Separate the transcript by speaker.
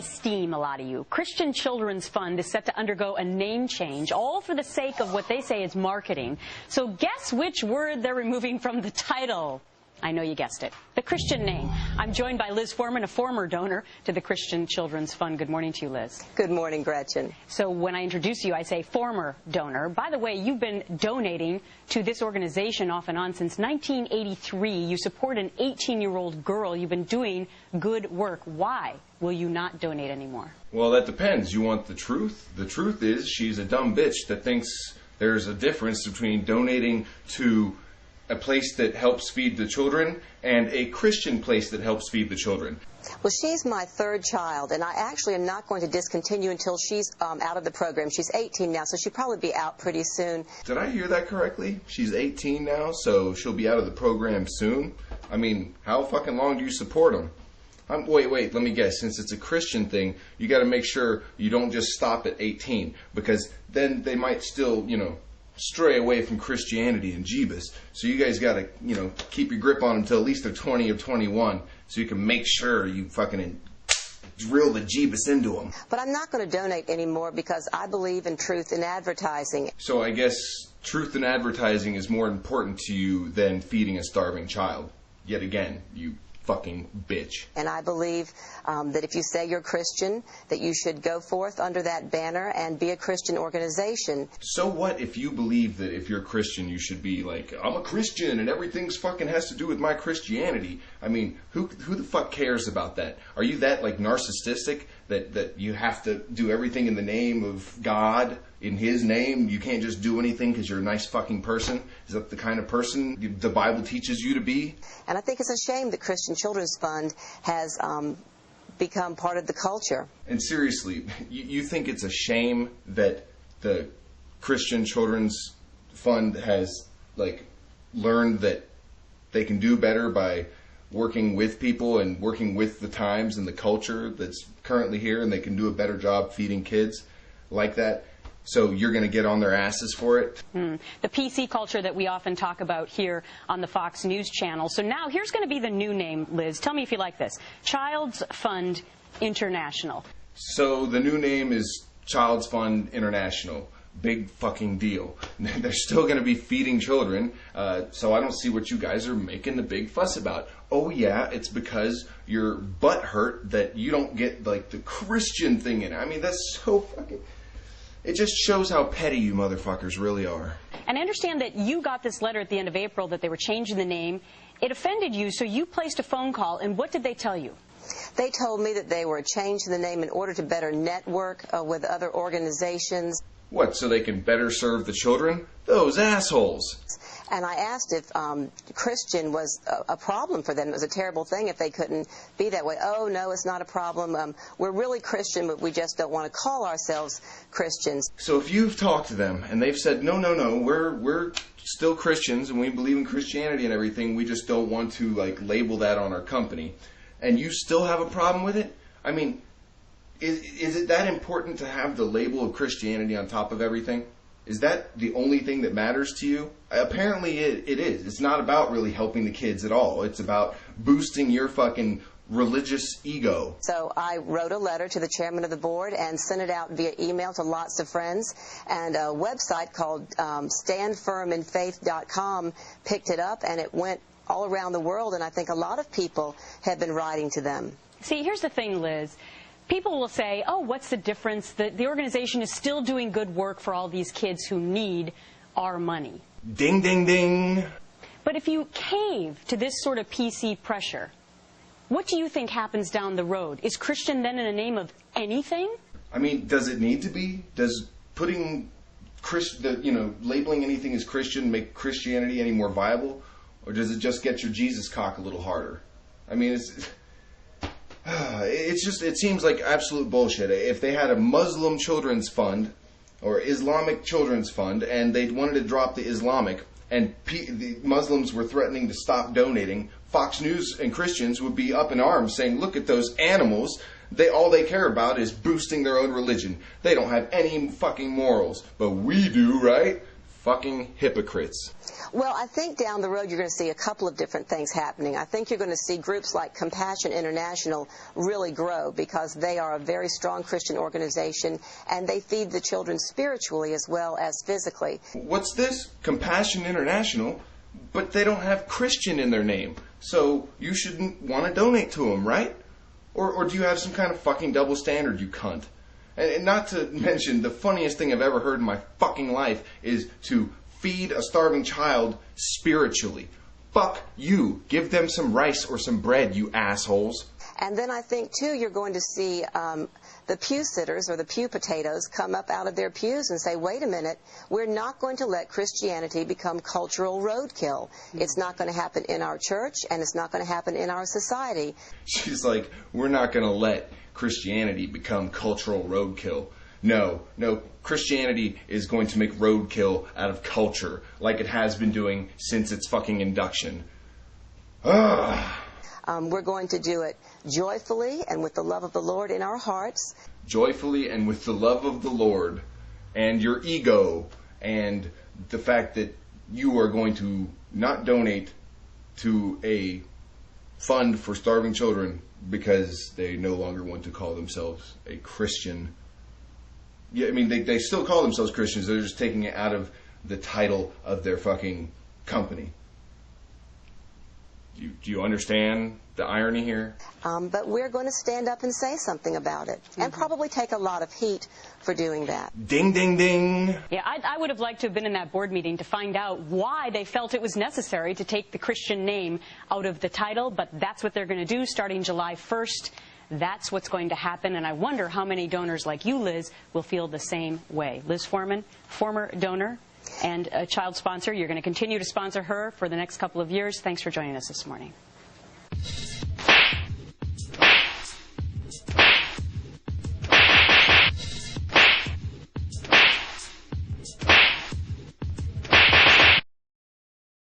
Speaker 1: steam, a lot of you. Christian Children's Fund is set to undergo a name change, all for the sake of what they say is marketing. So guess which word they're removing from the title? I know you guessed it. The Christian name. I'm joined by Liz Foreman, a former donor to the Christian Children's Fund. Good morning to you, Liz.
Speaker 2: Good morning, Gretchen.
Speaker 1: So when I introduce you, I say former donor. By the way, you've been donating to this organization off and on since 1983. You support an 18-year-old girl. You've been doing good work. Why will you not donate anymore?
Speaker 3: Well, that depends. You want the truth? The truth is she's a dumb bitch that thinks there's a difference between donating to a place that helps feed the children and a Christian place that helps feed the children.
Speaker 2: Well, she's my third child, and I actually am not going to discontinue until she's out of the program. She's 18 now, so she'll probably be out pretty soon.
Speaker 3: Did I hear that correctly? She's 18 now, so she'll be out of the program soon? I mean, how fucking long do you support them? Wait, let me guess. Since it's a Christian thing, you got to make sure you don't just stop at 18, because then they might still, stray away from Christianity and Jeebus. So you guys got to, keep your grip on them until at least they're 20 or 21, so you can make sure you fucking drill the Jeebus into them.
Speaker 2: But I'm not going to donate anymore because I believe in truth in advertising.
Speaker 3: So I guess truth in advertising is more important to you than feeding a starving child. Yet again, you fucking bitch.
Speaker 2: And I believe that if you say you're Christian, that you should go forth under that banner and be a Christian organization.
Speaker 3: So what if you believe that if you're Christian, you should be like, I'm a Christian and everything's fucking has to do with my Christianity? I mean, who the fuck cares about that? Are you that narcissistic that you have to do everything in the name of God, in His name? You can't just do anything because you're a nice fucking person? Is that the kind of person the Bible teaches you to be?
Speaker 2: And I think it's a shame the Christian Children's Fund has become part of the culture.
Speaker 3: And seriously, you think it's a shame that the Christian Children's Fund has learned that they can do better by working with people and working with the times and the culture that's currently here, and they can do a better job feeding kids like that? So you're going to get on their asses for it?
Speaker 1: The PC culture that we often talk about here on the Fox News channel. So now here's going to be the new name, Liz. Tell me if you like this. Child's Fund International.
Speaker 3: So the new name is Child's Fund International. Big fucking deal. They're still going to be feeding children, so I don't see what you guys are making the big fuss about. Oh yeah, it's because you're butthurt that you don't get the Christian thing in it. I mean, that's so fucking... It just shows how petty you motherfuckers really are.
Speaker 1: And I understand that you got this letter at the end of April that they were changing the name. It offended you, so you placed a phone call, and what did they tell you?
Speaker 2: They told me that they were changing the name in order to better network with other organizations.
Speaker 3: What, so they can better serve the children? Those assholes.
Speaker 2: And I asked if Christian was a problem for them. It was a terrible thing if they couldn't be that way. Oh, no, it's not a problem. We're really Christian, but we just don't want to call ourselves Christians.
Speaker 3: So if you've talked to them and they've said, no, we're still Christians and we believe in Christianity and everything, we just don't want to label that on our company, and you still have a problem with it? I mean, is it that important to have the label of Christianity on top of everything? Is that the only thing that matters to you? Apparently it is. It's not about really helping the kids at all. It's about boosting your fucking religious ego.
Speaker 2: So I wrote a letter to the chairman of the board and sent it out via email to lots of friends. And a website called standfirminfaith.com picked it up, and it went all around the world. And I think a lot of people have been writing to them.
Speaker 1: See, here's the thing, Liz. People will say, oh, what's the difference? The organization is still doing good work for all these kids who need our money.
Speaker 3: Ding, ding, ding.
Speaker 1: But if you cave to this sort of PC pressure, what do you think happens down the road? Is Christian then in the name of anything?
Speaker 3: I mean, does it need to be? Does putting labeling anything as Christian make Christianity any more viable? Or does it just get your Jesus cock a little harder? I mean, it seems like absolute bullshit. If they had a Muslim children's fund or Islamic children's fund and they wanted to drop the Islamic and the Muslims were threatening to stop donating, Fox News and Christians would be up in arms saying, look at those animals. All they care about is boosting their own religion. They don't have any fucking morals. But we do, right? fucking hypocrites.
Speaker 2: Well, I think down the road you're going to see a couple of different things happening. I think you're going to see groups like Compassion International really grow because they are a very strong Christian organization and they feed the children spiritually as well as physically.
Speaker 3: What's this? Compassion International? But they don't have Christian in their name, so you shouldn't want to donate to them, right? Or do you have some kind of fucking double standard, you cunt? And not to mention, the funniest thing I've ever heard in my fucking life is to feed a starving child spiritually. Fuck you. Give them some rice or some bread, you assholes.
Speaker 2: And then I think, too, you're going to see the pew sitters or the pew potatoes come up out of their pews and say, wait a minute, we're not going to let Christianity become cultural roadkill. It's not going to happen in our church, and it's not going to happen in our society.
Speaker 3: She's like, we're not going to let Christianity become cultural roadkill. No, Christianity is going to make roadkill out of culture, like it has been doing since its fucking induction. Ugh.
Speaker 2: We're going to do it joyfully and with the love of the Lord in our hearts.
Speaker 3: Joyfully and with the love of the Lord and your ego and the fact that you are going to not donate to a fund for starving children because they no longer want to call themselves a Christian. Yeah, I mean, they still call themselves Christians. They're just taking it out of the title of their fucking company. Do you understand the irony here?
Speaker 2: But we're going to stand up and say something about it, and probably take a lot of heat for doing that.
Speaker 3: Ding, ding, ding.
Speaker 1: Yeah, I would have liked to have been in that board meeting to find out why they felt it was necessary to take the Christian name out of the title, but that's what they're going to do starting July 1st. That's what's going to happen, and I wonder how many donors like you, Liz, will feel the same way. Liz Foreman, former donor and a child sponsor. You're going to continue to sponsor her for the next couple of years. Thanks for joining us this morning.